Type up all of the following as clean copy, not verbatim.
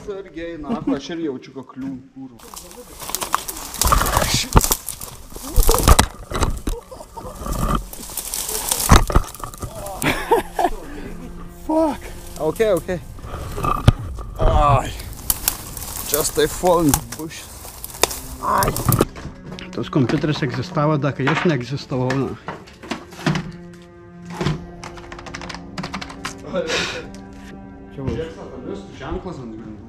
Sergei, nako, aš ir jaučiu kaklių kūrų. Fuck. Okay. Ai. Just I fall in the bush. Ai. Tas kompiuteris egzistavo, da, kai aš neegzistavau. Na. Čia satalistų ženklas ant grindų.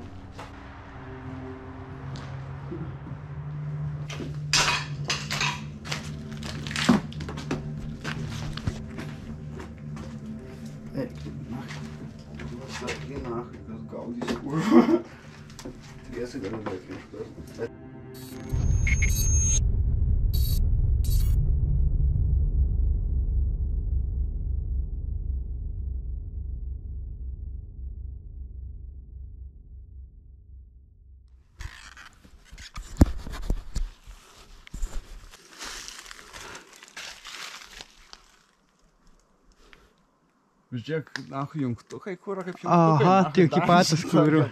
Sakė, nachai, kas gaudys kurva. Tiesi galiu laikį iškart. Žiūrėk, nahu, jungtukai, kur kaip jungtukai. Aha, tai iki patys kuriu.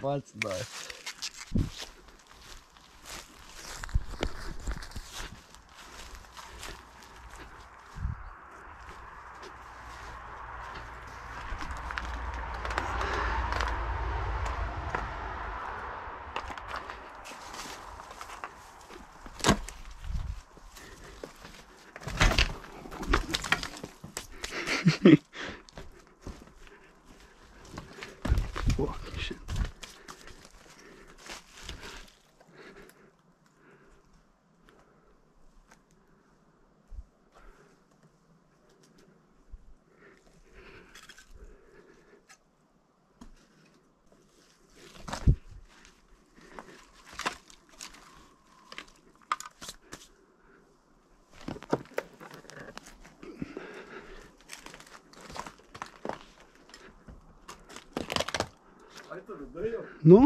Nu?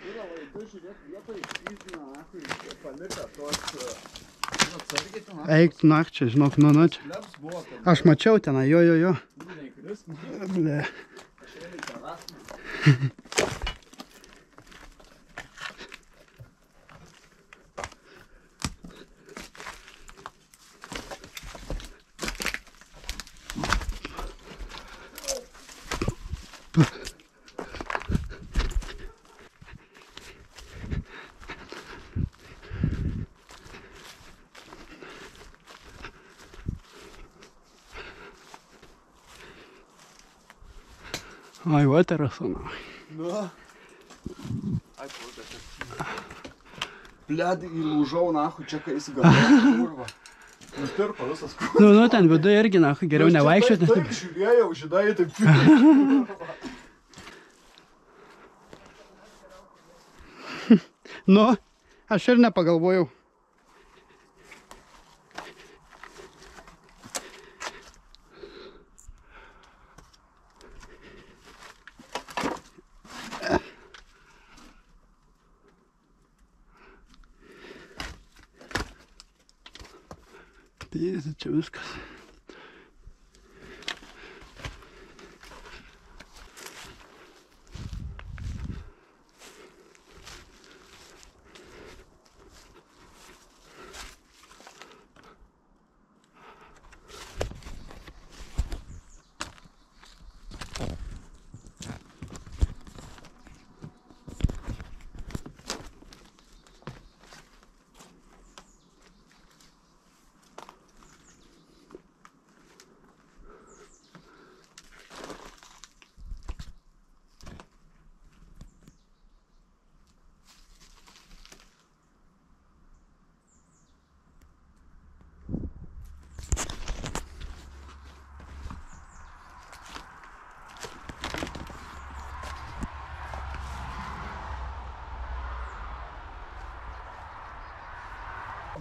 Yra laidų, žiūrėk, vietoj išvyzdina, nahui, palika tos atsargiai ten. Eik tu nakčia, žinok, nu čia. Aš mačiau ten, jo. Ble. Ai, va terasa, na. Nu. Ai, plaukas. Bled, įlūžau, nahu, čia kai įsigalvoju, kurva. Nutirpo visas kurva. Nu, ten viduje irgi, nahu, geriau nevaikščioti. Taip žiūrėjau, žinai, taip. Nu, aš ir nepagalvojau. Tai čia viskas.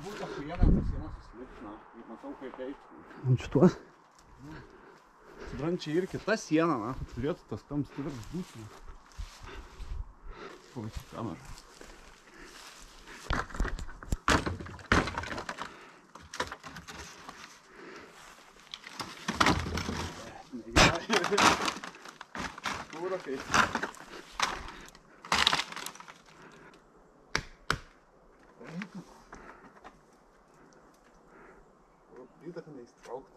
Būtų achujiena, tas sienas susilipsina. Matau, kaip eiti. Ant šituo? Suprantu, čia ir kita siena, na. Turėtų tas tam stiprias būti. Pavasi kamerą. Kūra kaip. Įtaka neįstraukta.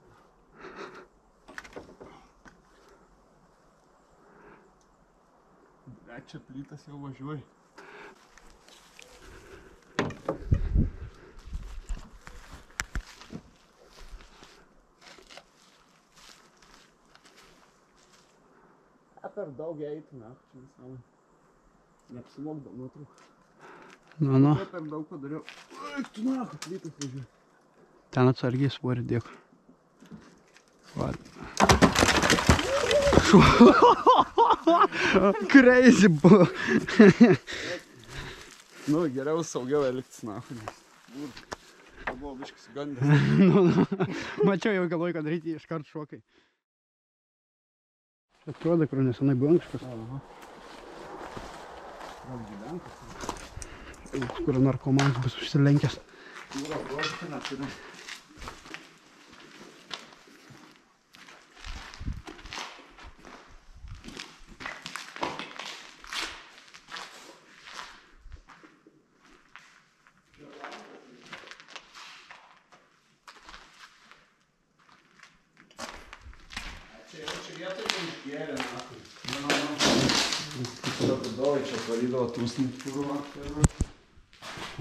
Čia plytas jau važiuoja. Per daug eitų, čia nesąmonė. Neapsimokdau nuotrauką. Nu. Per daug padariau. Tu naku, plytas važiuoja. Ten atsargiai svorį dėk. Crazy buvo. Nu, geriau saugiau elgtis, naku. Tai buvo biškis gandęs. Mačiau jau galvoju, kad reikia iškart šokai. Čia atrodo, kur nesenai buvo kažkas. Gal gyvenkas. Kur narkomanas bus užsilenkęs. Jūra broškina turi. Čia vietoj išgėrė, nakai. Dovai čia varydavo tūsnį purvą.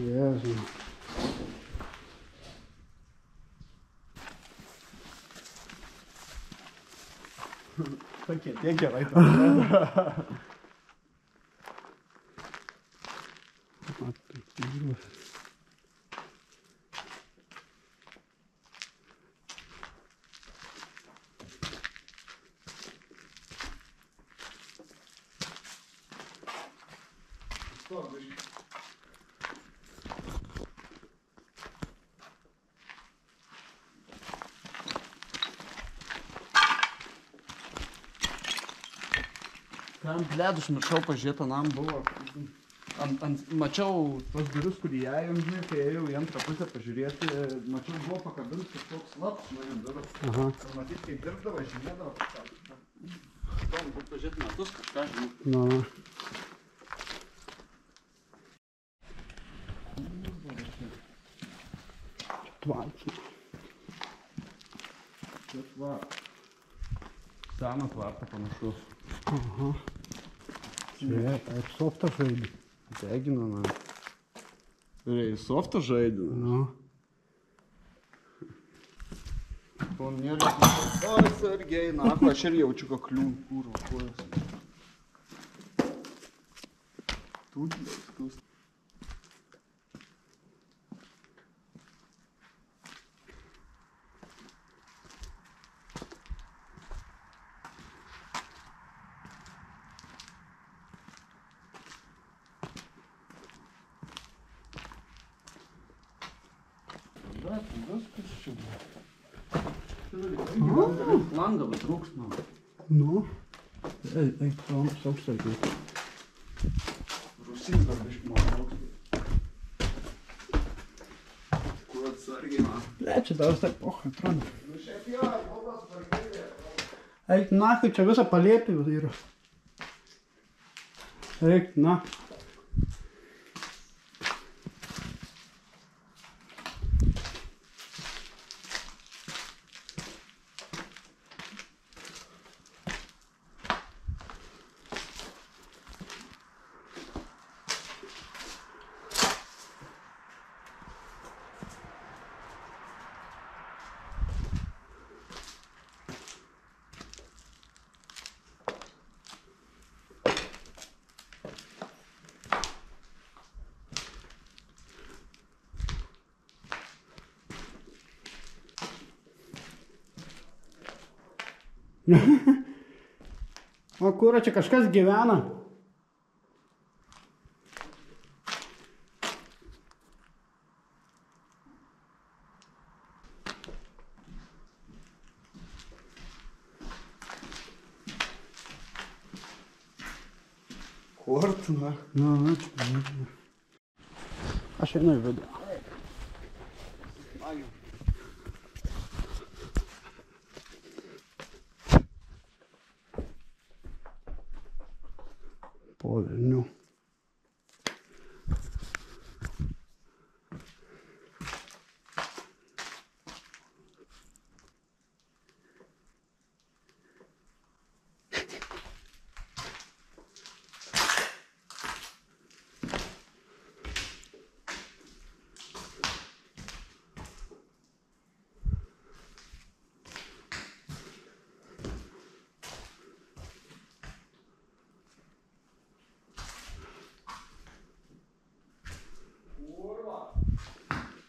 Jėzau. Tokie tiek gerai. Ten blėd užmiršau pažiūrėti, anam buvo. Mačiau tos duris, kur įėjom, žinai, kai ėjau į antrą pusę pažiūrėti, mačiau buvo pakabintas kažkoks laps nuo jų durų. Ir matyt, kai dirbdavo, žymėdavo kažką. Tom, būt pažiūrėti metus kažką, žinai. Nu. Tvarčiai. Čia tvartas. Seną tvartą panašus. Aha. Čia airsoftą žaidė. Degina, na. Ir airsoftą žaidė. Nu. To nėra. O, sargiai, na, aš ir jaučiu kaklių kūrų kojas. Tūdliaus. Viskas čia buvo. Langą trūks, man. Nu. Eik, sauks sargiai. Rusys dar biškį man trūks. Kuo atsargiai, man. Čia daras taip, atrodo. Nu šiaip jo, bobas vargėlė. Eik, nakai, čia visą palėpį yra. Eik, na. O kur čia kažkas gyvena? Kortina. Nu, čia. Aš einu į vidų. O, velnių.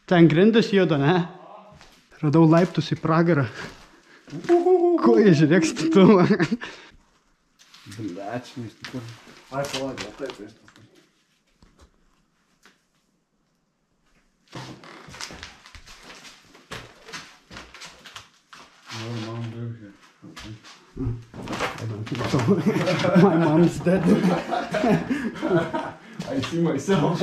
Ten grindis juda, ne? Radau laiptus į pragarą. Ko jie žiūrėk statulą? Blečiai, iš tikrųjų. Ai, palauk, taip, iš tikrųjų. Oh, mom, dude, here. I don't think so. My mom's dead. I see myself.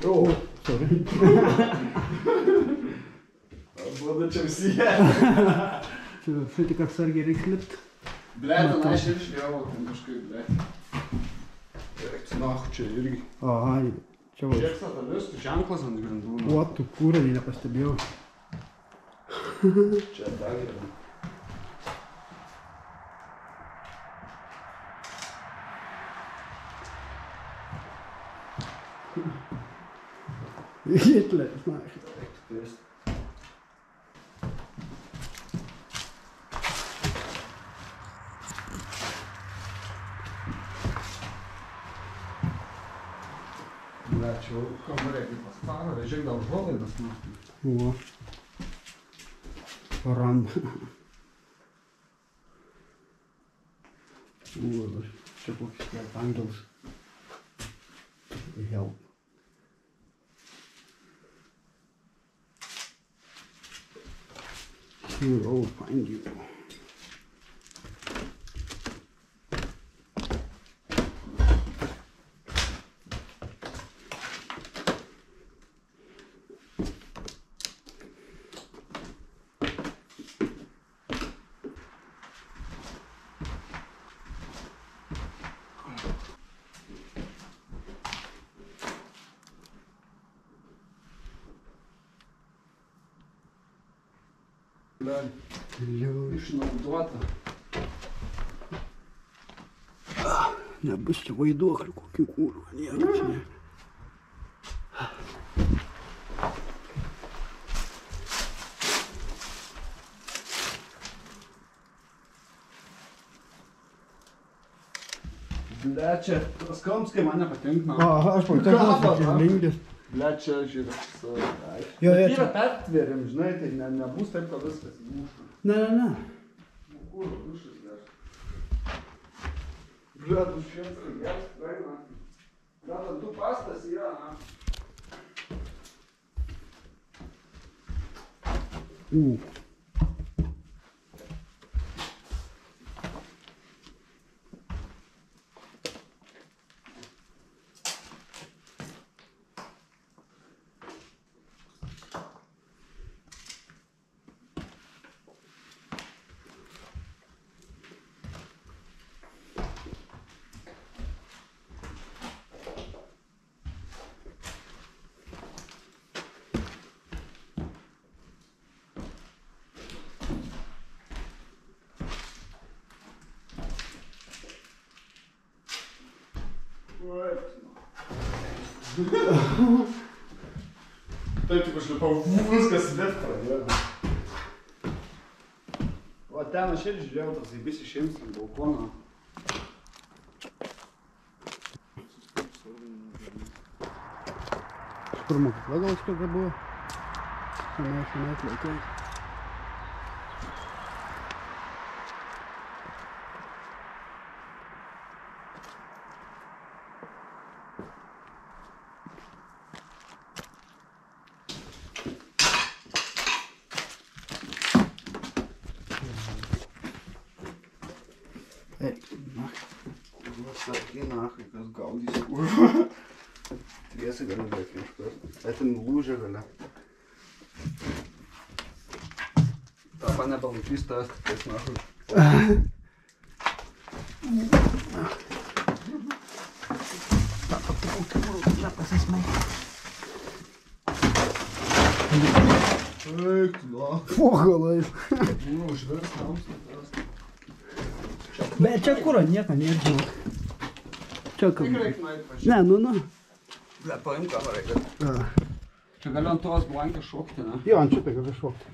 Oh, sorry. Atrodo, čia visi jie. Čia tik atsargiai reiks lipt. Ble, ten aš ir išlievau, ten kažkaip, ble. Reiks, čia irgi. Aha, čia va. Žiūrėk, satanistų ženklas ant grindų. O, tu kūrą, nepastebėjau. Čia dar yra. Hitleris, na. Ble, čia jau kambarė kaip pastaro, žiūrėk, gal žolaidas nuo. O. Randa. O, čia koks kiek angelas. Help. Sure, I'll find you. Išnauduota. Nebus čia vaiduoklių kokių kūrų, niekas ne. Ble, čia tas kamskai man nepatinka. Aha, aš patikau, kad čia lingis. Ble, čia žiūrėk. Jo, jo, Bet čia. yra pertvėrim, žinai, tai nebus taip, kad viskas mūšų. Ne. Kur dušas, ble. Ble, tu šiems geras, praeina. Gal dantų pastas yra, na. Taip, tik užlipau, viskas lift pradėjo. O ten aš ir žiūrėjau, tas zaibys išėms ant balkoną. Iš kur mokykla gal kada buvo? Senais laikais. Eik, Sakai, nachai, kas gaudys kur. Triesi galiu bėgti iš karto. Ten lūžė galia. nieko nebelaikys tavęs, tiktais nahui. Eik, tu, Pogalais. užvers nams, Bet čia kur, nieko nežinau. Čia Tik kam. reik nueit pažiūrėti. Ne, nu. Ble, paim kamerą. Čia galiu ant tos blankės šokti, ne? Jo, ant šitą gali šokti.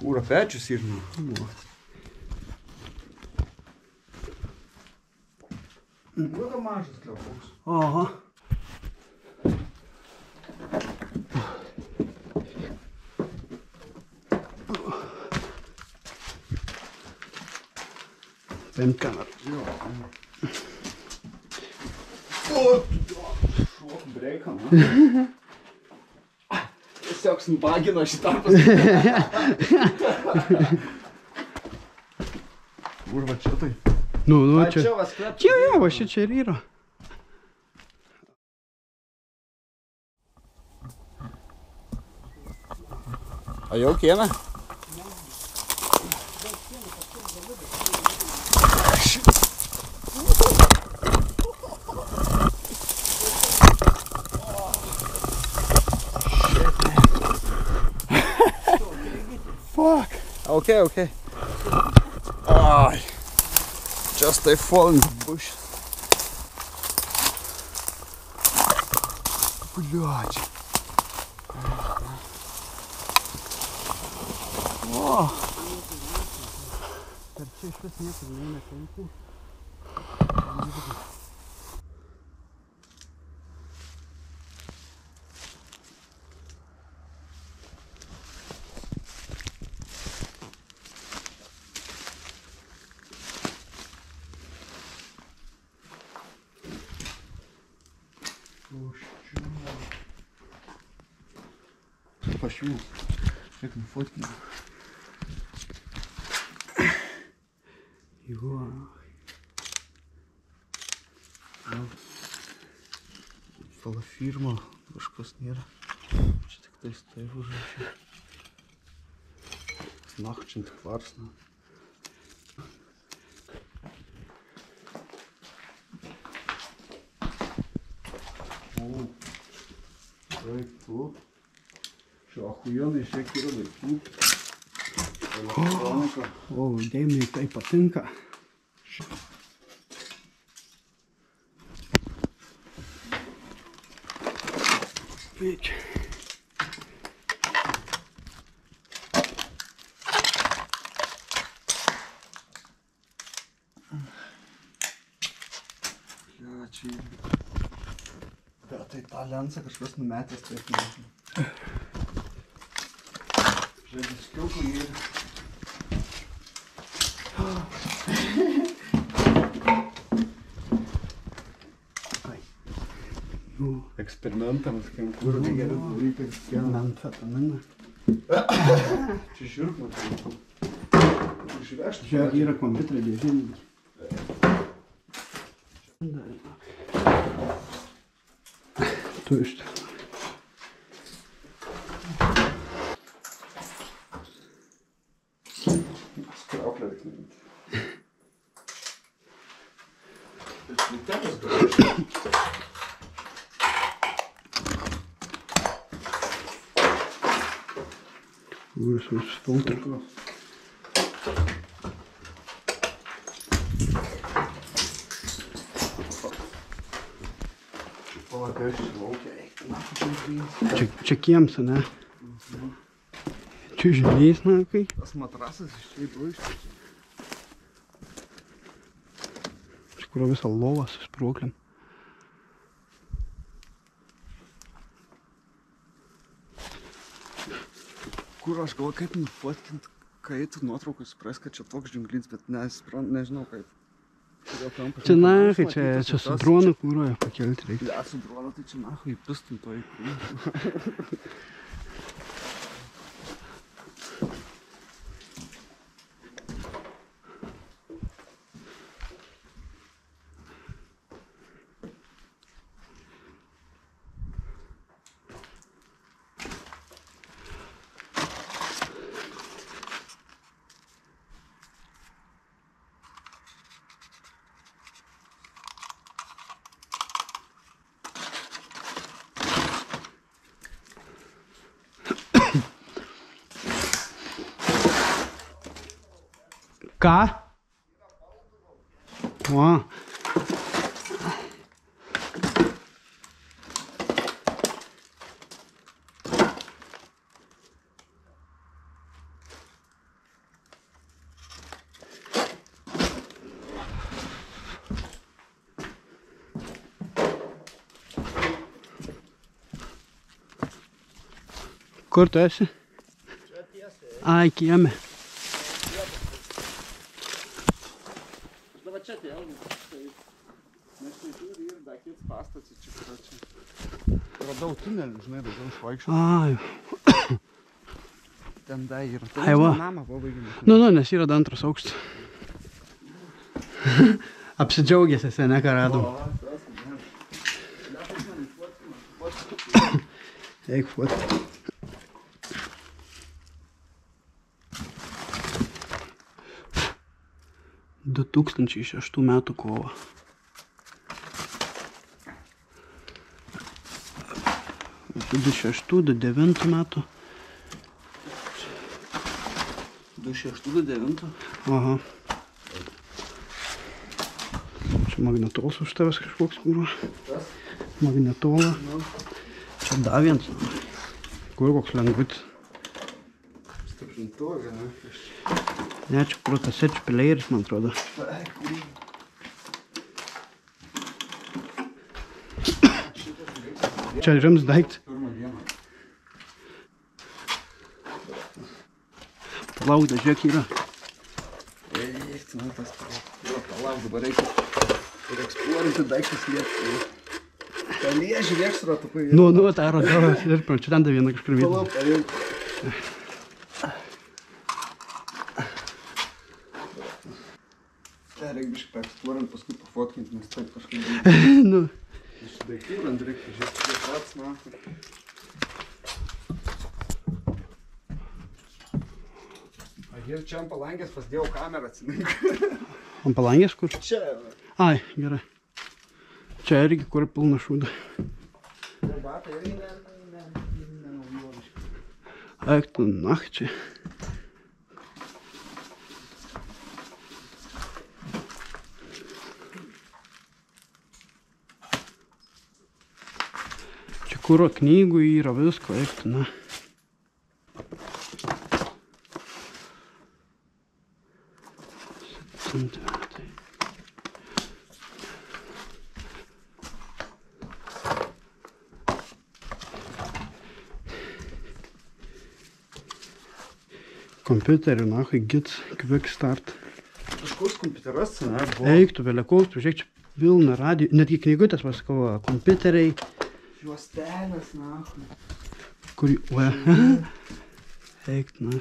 Ūra pečius ir nu. Ūra mažas klepuks. Aha. Paimk kamerą. Jo. Šok breiką, ne? Tiesiog snubagino šitą Urva čia tai. Nu, A, čia. čia vas klep. Čia, jo, va čia ir yra. A jau kieme? Fuck. Okay. Ay. Just I fall in the bush. Блядь. О. Per čia iš vis niekur neina kampų. Пошел. Как на фотке. Jo. Falafirma, kažkas nėra. Čia tik tais tai užrašė. Nakčinti kvarsną. O, taip, tu. Šio achujonai šiek yra laikų. Elektronika. O, Deimui tai patinka. Veikia. Ja, čia. Bet tai tą lensą kažkas numetęs taip nežinau. Žiūrėk, skiauklų yra. Eksperimentams, kur geriau daryti kiekvieną. Amfetaminą. Čia žiūrk, matau. Išvežti. Čia yra kompiuterio dėžėjimas. Tu iš ten. Skrauklę reikia nuimti. Tai šiltelis gali. Visus filtrus. Čia kiems, ne? Čia žinys, na, kai. Tas matrasas išleido iš. Iš kurio visą lovą su spruoklėm. Kur aš galvoju, kaip nufotkint, kai tu nuotraukai supras, kad čia toks džiunglys, bet nežinau kaip. Čia nakai, čia su dronu kūroje pakelti reikia. Ja, su dronu tai čia nakai įpistum to į kūrį. Ką? O. Kur tu esi? Čia tiesiai. Ai, kieme. Na va čia vėlgi. Nes tai turi ir dar kits pastatas čia kur čia. Radau tunelį, žinai, daugiau išvaikščiau. Ai. Ten dar yra. Ai, va. Namą pabaigėme. Nu, nes yra dar antras aukštas. Apsidžiaugėsi sene, ką radom. Eik, fot. 2006 metų kovo. Du 2009 metų. 2006-2009. Aha. Čia magnetolas už tavęs kažkoks buvo. Kas? Magnetola. Nu. Čia dar vienas. Kur koks lengvutis. Stiprintovė, ne? Ne, čia protasečių playeris, man atrodo. Čia rims daiktas. Pirmą dieną. Palauk, da žiūrėk yra. Eik, man tas palauk, dabar reikia ir eksplorinti daiktus liepti. Ta lieži lėks ratukai. Nu, tą radau. Ir čia ten da vieną kažkur vietą. Palauk, paimk. Reikia biškai paeksplorint, paskui pafotkint, nes taip kažkaip... Nu. Iš daiktų rand reikia žiūrėti, čia pats, na. Ir čia ant palangės pasidėjau kamerą, atsimink. Ant palangės kur? Čia. Ai, gerai. Čia irgi kur pilna šūda. Batai irgi nenaujoviškai. Eik tu, nach čia. Kuro knygų yra visko, eik tu, na. Centimetrai. Kompiuterį, nahui, git, quick start. Kažkoks kompiuteras, ne? Eik tu, vėliakoks, žiūrėk, čia pilna radijų, netgi knygutės pasakau, kompiuteriai. Juostelės, nahui. Kur, ue. Eik, na.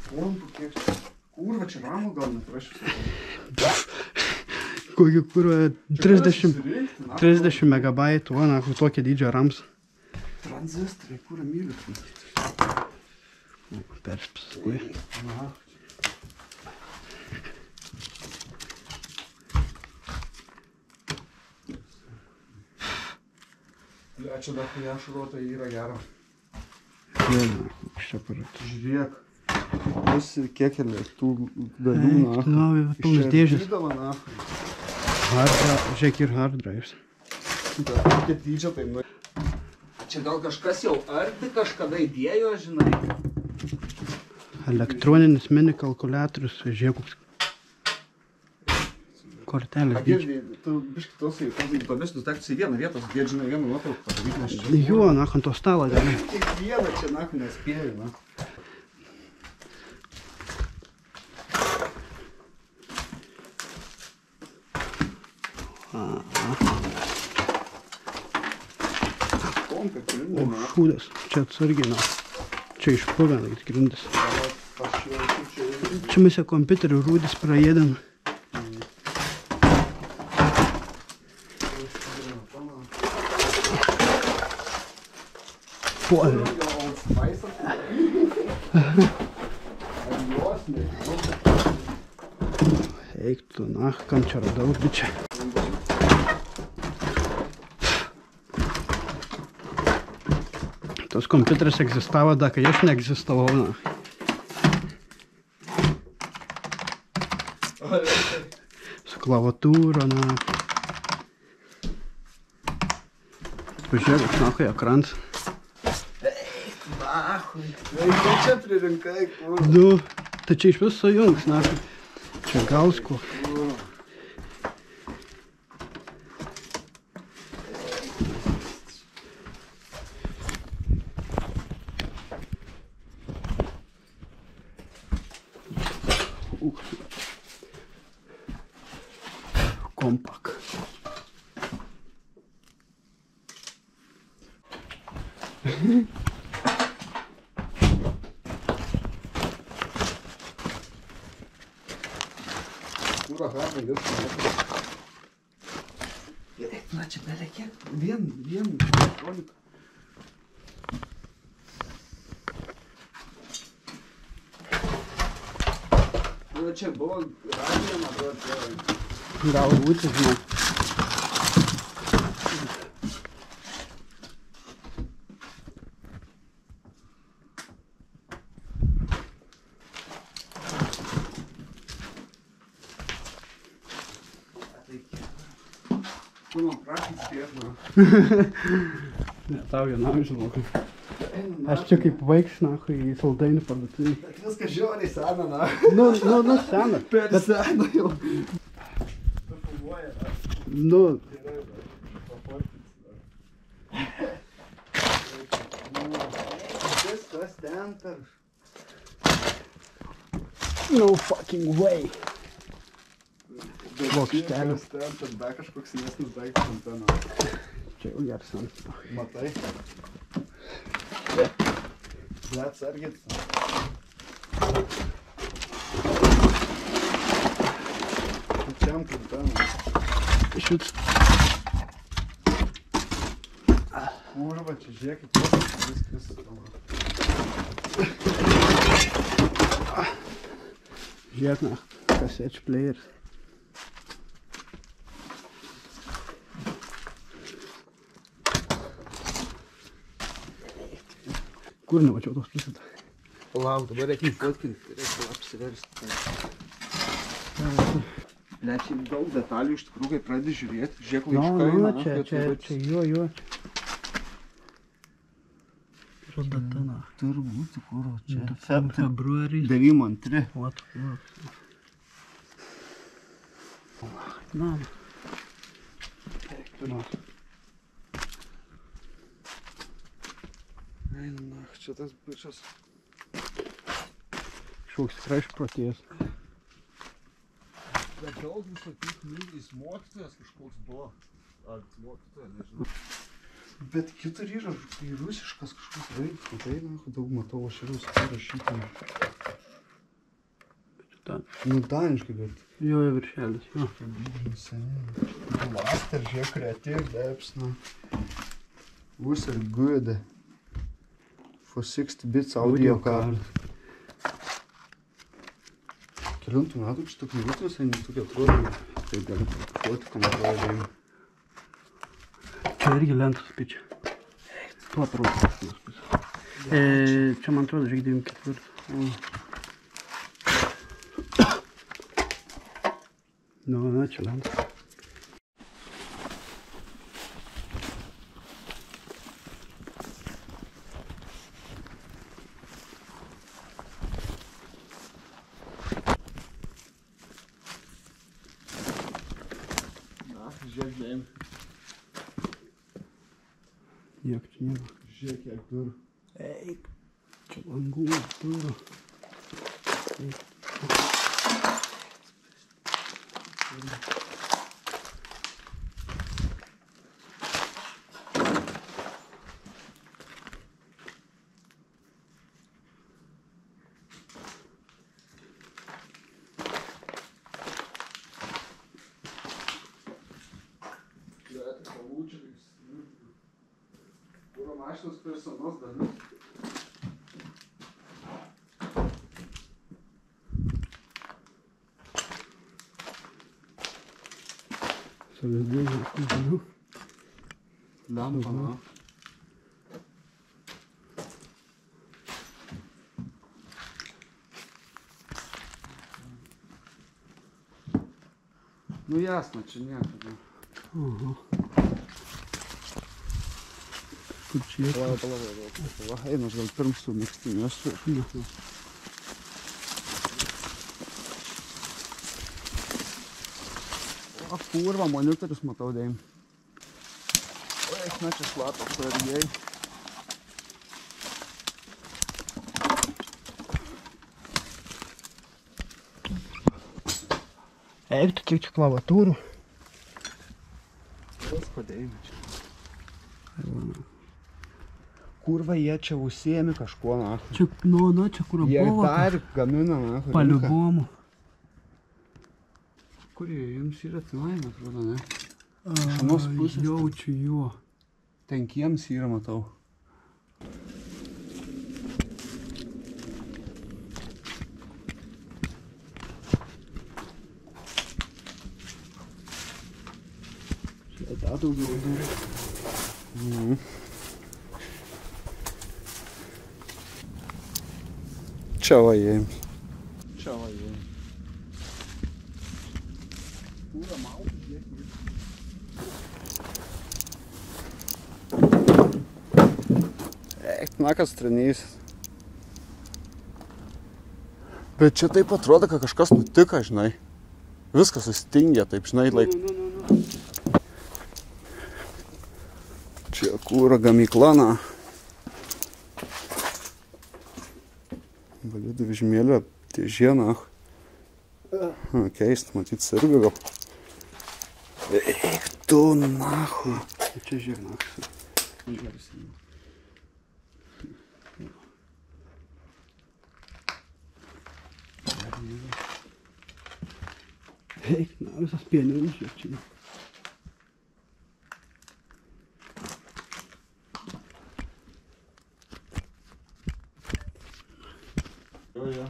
Pompų kiek čia. Kurva, čia ramų gal neprašys. Kokį kurva, 30 megabaitų, o, na, tokia dydžio rams. Tranzistorai, kurą myliu. Perspasakui. Aha. Čia dar kai ašuruota yra gero. Vėl, koks čia paratas. Žiūrėk. Visi kiek tų dalių, na. Nu, pilnas dėžės. Išardydavo, na. Žiūrėk ir hard drives. Kokia dydžia tai, nu. Čia gal kažkas jau arti kažkada įdėjo, žinai. Elektroninis mini kalkuliatorius, žiūrėk koks. Kortelės dydžio. Tu biškai tos įdomesnius daiktus į vieną vietą, sudėt, žinai, vieną nuotrauką padaryti, nes čia... Jo, na, ant to stalo gali. Kiekvieną čia, na, nespėjau, na. O, šūdas. Čia atsargiai, na. Čia išpuvę, like, grindis. Čia mes kompiuterių rūdis praėdėm. Puolė. Eik tu, na, kam čia radau, bičia. Tas kompiuteris egzistavo, da, kai aš neegzistavau, na. klaviatūra, nā. Pažiūrėk, nahoj ekrans. Nahui. Tai čia pririnkai, kur. Nu, tai čia iš vis sujungs, nahoj. Čia gaus ko. Kompak. Kūro habai viską. Na, čia beleikia. Vien elektronika. Nu, čia buvo radija, man atrodo. Galbūt, žinau. Tu man prašys tiesna. Ne, tau vienam žinau. Aš čia kaip vaikš, nahoj, į saldainių parduotuvį. Bet viskas žiauriai sena, na. Nu, sena. Per sena jau. Nu, Viskas ten per. no fucking way. Plokštelė. Viskas ten per be kažkoks senesnis daiktas ant ten. Čia jau geras ant. Matai? Bet sargit. Pačiam kaip ten. Šit. Kurva, čia žiūrėkit, viskas. Žiūrėk, na, kasečių playeris. Kur nemačiau tos pusės? Palauk, dabar reikia įfotkinti, reikia apsiversti. Ne, čia daug detalių iš tikrųjų, kai pradedi žiūrėti, žiūrėk laiškai. Čia jo. Data, na. Turbūt, kur čia. Februaris. 92. What? Na. Ai, na, čia tas bičas. Šauks tikrai išprotėjęs. Bet daug visokių knygų, jis mokytojas kažkoks buvo. Ar mokytojas, nežinau. Bet kitur yra rusiškas kažkoks raidas, matai, na, daug matau, aš ir rusiškai rašytam. Nu, daniškai, bet... Jo, viršelis, jo. Seniai. Blaster, žiūrėk, Creative Depths, na. User good. For 60 bits audio card. Kelintų metų šitą knygutės, jie neturi atrodo. Tai gali pakuoti, kam atrodo. Čia irgi lentos pičia. Tuo atrodo. Čia man atrodo, žiūrėk, 94. Na, čia lentos. Žiūrėk, dėjim. Niek čia nėra. Žiūrėk, kiek durų. Eik. Čia langų durų. Kuro mašinos turi senos dalis. Savizdėjai, žinau. Lempa, na. Nu, Nu jasno, čia nieko. Aha. Kur čia? Pala. Eina, aš gal pirm su mėgstiniu esu. O, kurva, monitorius matau dėjim. Eik, na čia šlapas pargėjai. Eik, tu kiek čia klaviatūrų. Padėjime čia. Kurva, jie čia užsiemi kažkuo, na. Čia, čia kur Jie buvo. dar gamina, na. Paliubomų. Kur jie jums yra tenai, atrodo, ne? Iš anos pusės. Jaučiu juo. Ten kiems yra, matau. Čia dar daugiau durų. Čia va jiems. Pūra mautų, Eik, nakas trenys. Bet čia taip atrodo, kad kažkas nutika, žinai. Viskas sustingė, taip, žinai, Čia kūra gamykla, na. Validų vežimėlio dėžė, na. Keist, matyt, sirga gal. Eik tu, nahu. Čia žiūrėk, nakas. Eik, na, visas pieninis čia. Jo.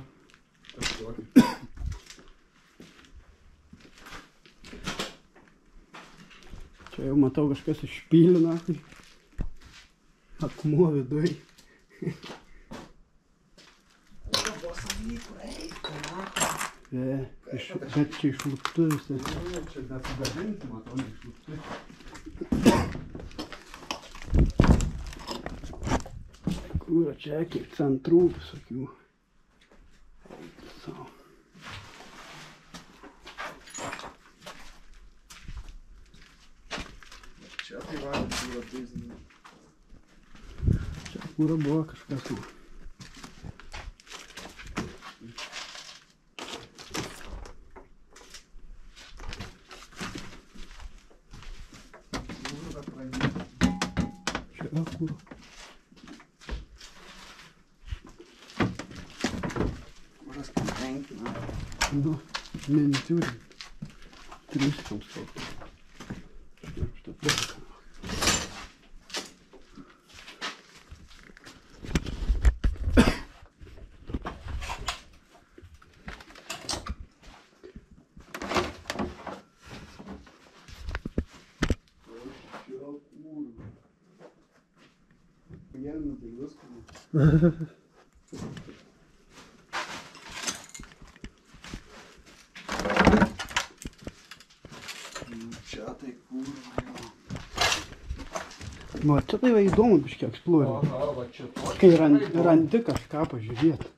Čia jau matau kažkas išpylina. Akmuo viduj. Bet čia išluptu visą. Čia nesugadinti, matau, neišlupti. Kur čia kiek centrų visokių. Sau. Čia tai valia kūra teisinė. Čia kūra buvo kažkas. Čia kūra. Kūras patenkina. Nu, miniatiūrint. Triuskams kalbą. Šitą plėką. Pagelina tai viską. Čia tai kurva jo. Nu, čia tai va įdomu biškiai eksplorinti. Aha, va čia to. Kai randi kažką pažiūrėti.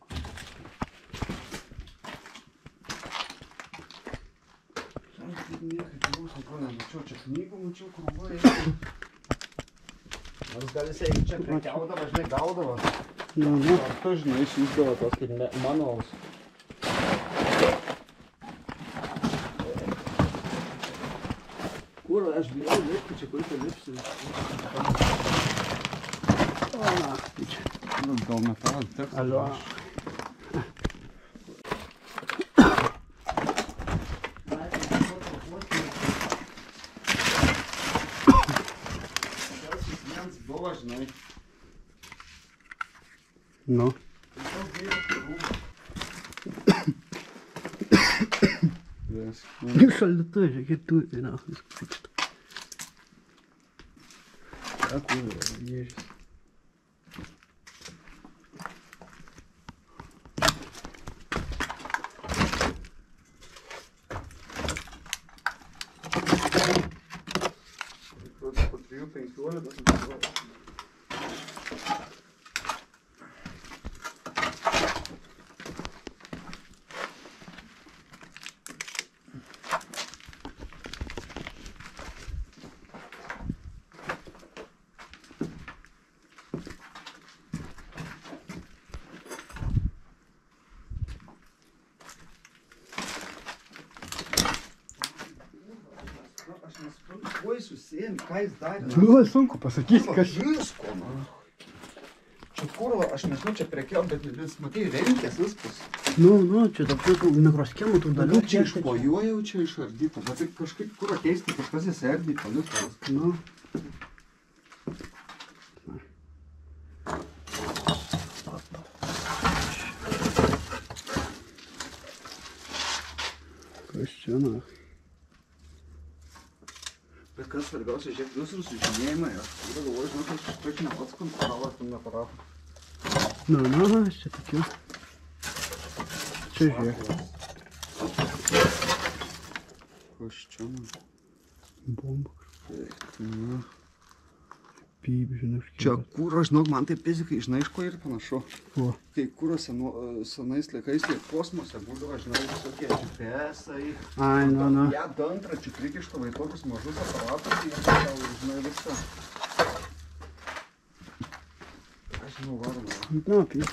Mačiau, čia knygų mačiau, krūvoje. Nors gal jisai čia prekiaudavo, žinai, gaudavo. Nu. Ar tu, žinai, siūsdavo tos kaip manuals. Kur, aš bijau lipti, čia kur tai lipsi. O, na, tai čia. Nu, gal metalas teks. Alio. Buvo, žinai. Nu. Šaldytuvė, žiūrėk, turi, na, viskas šitą. Ką kur yra, jėžis. 3,15 Oi, susėmė, ką jis darė? Nu, sunku pasakyti, kas čia. Visko, na. Čia kurva, aš nežinau, čia prekiau, bet vis, matai, renkės viskas. Nu, čia tokių mikroschemų tų dalių. Čia iš po juo jau čia išardyta, bet tai kažkaip kur ateisti, kažkas įsiardį, paliukas. Nu. Kas čia, na? Bet kas svarbiausia, žiūrėk, visur sužinėjimai, aš tada galvoju, žinau, kad aš tokį nepats kontrolavau tam aparatą. Nu, čia tokių. Čia žiūrėk. Kas čia, man? Bomba. Na. Pyp, žinai. Čia kūro, žinok, man tai fizikai, žinai, iš ko ir panašu. O. Kai kūro senais laikais, tai kosmose būdavo, žinai, visokie GPS-ai. Ai, nu. Ja, dantračių prikišdavo į tokius mažus aparatus, jie tau, žinai, viską. Aš žinau, varoma. Nu, pyp.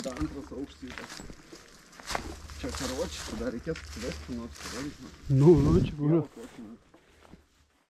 Dantras aukštytas. Čia karočiai, tada reikėtų suvesti nuo apsivaizdą. Nu, čia buvo.